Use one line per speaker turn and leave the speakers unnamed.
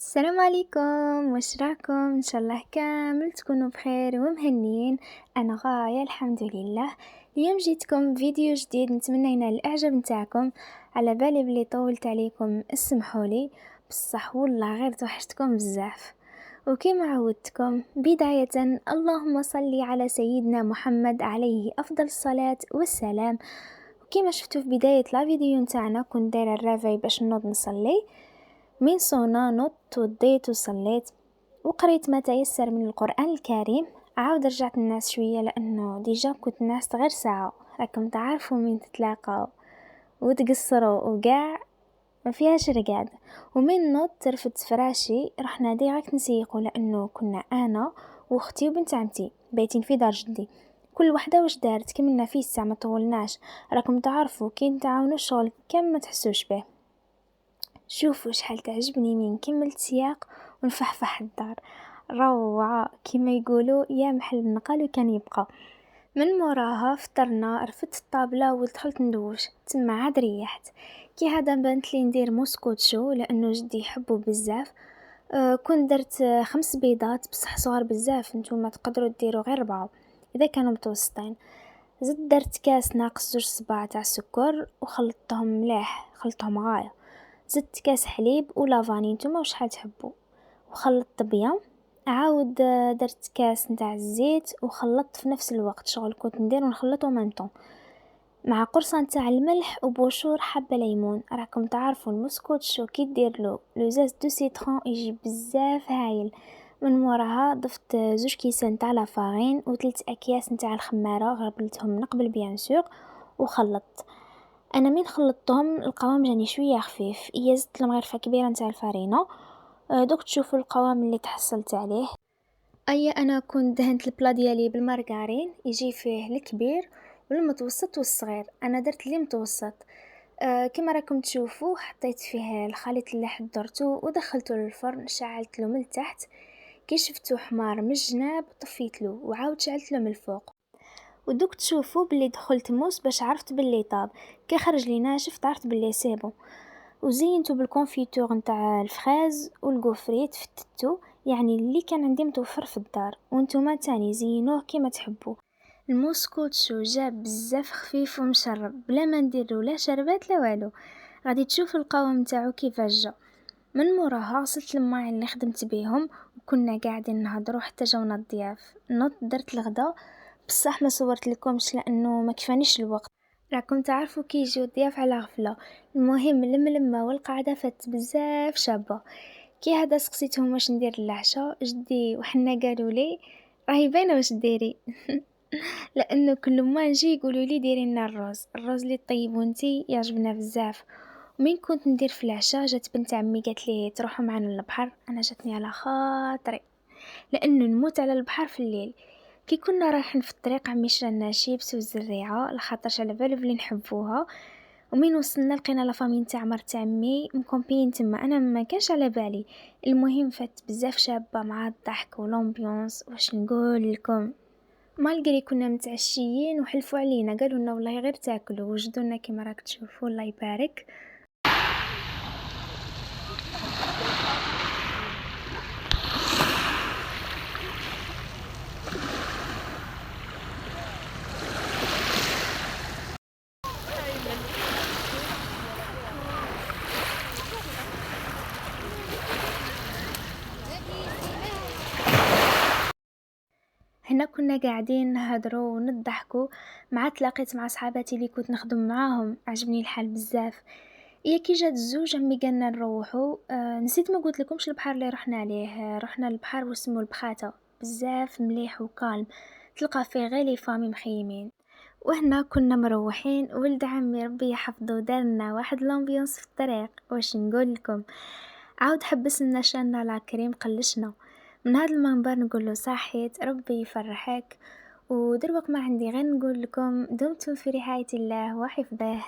السلام عليكم، واش راكم؟ ان شاء الله كامل تكونوا بخير ومهنيين. انا غايه الحمد لله. اليوم جيتكم فيديو جديد، نتمنى ينال الاعجاب نتاعكم. على بالي بلي طولت عليكم، اسمحولي، بصح والله غير توحشتكم بزاف. وكما عودتكم بداية، اللهم صل على سيدنا محمد عليه افضل الصلاة والسلام. وكما شفتوا في بداية لا فيديو نتاعنا كنت دايره الرافي باش نوض نصلي. من صونا نط وضيت وصليت وقريت ما تيسر من القرآن الكريم. عاود رجعت الناس شوية لأنه ديجا كنت ناس غير ساعة، راكم تعرفوا من تتلاقاو وتقصروا وقاع ما فيهاش رقاد. ومن نط رفدت فراشي، رحنا ديريكت نسيقو لأنه كنا أنا واختي وبنت عمتي بايتين في دار جدي. كل وحدة واش دارت كملنا في الساعة ما طولناش. راكم تعرفوا كي نتعاونوا الشغل كم ما تحسوش به. شوفوا شحال تعجبني من كملت سياق ونفحفح الدار، روعة كما يقولوا يا محل النقل وكان يبقى. من موراها فطرنا، رفدت الطابلة ودخلت ندوش تما عاد ريحت. كي هذا بنت لي ندير موسكوت شو لانه جدي يحبه بزاف. كنت درت 5 بيضات بصح صغار بزاف، نتوما تقدروا ديروا غير 4 اذا كانوا متوسطين. زدت درت كاس ناقص 2 صباع تاع سكر وخلطتهم مليح، خلطتهم غايه. زدت كاس حليب ولافاني، نتوما وشحال تحبوا، وخلطت بيان. عاود درت كاس نتاع الزيت وخلطت في نفس الوقت، شغل كنت ندير ونخلط ومنطون مع قرصه نتاع الملح وبوشور حبه ليمون. راكم تعرفوا المسكوت شو كي دير له لوزاز دو سيترون يجي بزاف هايل. من موراها ضفت 2 كيسان نتاع لافارين و3 اكياس نتاع الخماره، غربلتهم من قبل بيان سور وخلطت. انا من خلطتهم القوام جاني شويه خفيف، زدت المغرفه كبيره نتاع الفرينه. دوك تشوفوا القوام اللي تحصلت عليه. انا كنت دهنت البلا ديالي بالمارغرين، يجي فيه الكبير والمتوسط والصغير، انا درت لي متوسط. كما راكم تشوفوا حطيت فيه الخليط اللي حضرته ودخلته للفرن، شعلت له من التحت. كي شفتو حمار من الجناب طفيت له وعاود شعلت له من الفوق. ودوك تشوفوا باللي دخلت موس باش عرفت باللي طاب. كي خرج لي ناشف عرفت باللي سيبو. وزينته بالكونفيتور نتاع الفراز والغوفريت فتتو، يعني اللي كان عندي متوفر في الدار. وانتوما تاني زينوه كيما تحبوا. الموسكوتشو جاب بزاف خفيف ومشرب بلا ما نديرو لا شربات لا والو. غادي تشوف القوام نتاعو كيفاش جا. من موراها غسلت الماعن اللي خدمت بيهم وكنا قاعدين نهضروا حتى جاونا الضياف. نط درت الغدا، بصح ما صورت لكمش لانه ما كفانيش الوقت. راكم تعرفوا كي يجيو الضياف على غفله. المهم اللمه والقعده فات بزاف شابه. كي هذا سقسيتهم واش ندير للعشاء، جدي وحنا قالوا لي راهي باينه واش ديري. لانه كل ما نجي يقولوا لي ديري لنا الرز اللي طيبو انتي يعجبنا بزاف. ومين كنت ندير في العشاء جات بنت عمي قالت لي تروحوا معنا للبحر، انا جاتني على خاطري لانه نموت على البحر في الليل. كي كنا رايحين في الطريق عمي شرانا شيبس وزريعه لخاطرش على بالو بلي نحبوها. ومين وصلنا لقينا لافامي نتاع مرت عمي مكومبين تما، انا ما كانش على بالي. المهم فات بزاف شابه مع الضحك والامبيونس، واش نقول لكم. مالغري كنا متعشيين وحلفوا علينا قالوا لنا والله غير تاكلوا وجدونا كما راك تشوفوا الله يبارك. هنا كنا قاعدين نهضروا ونضحكوا، مع تلاقيت مع صحاباتي اللي كنت نخدم معاهم، عجبني الحال بزاف. كي جات الزوج عمي قالنا نروحوا. نسيت ما قلت لكمش البحر اللي رحنا عليه، رحنا البحر واسمه البخاتة، بزاف مليح وكالم، تلقى فيه غير لي فامي مخيمين. وهنا كنا مروحين، ولد عمي ربي يحفظه دارنا واحد الامبيونس في الطريق، واش نقول لكم. عاود حبس لنا شانا لا كريم قلشنا. من هذا المنبر نقول له صحيت ربي يفرحك. ودروك ما عندي غير نقول لكم دمتم في رعاية الله وحفظه.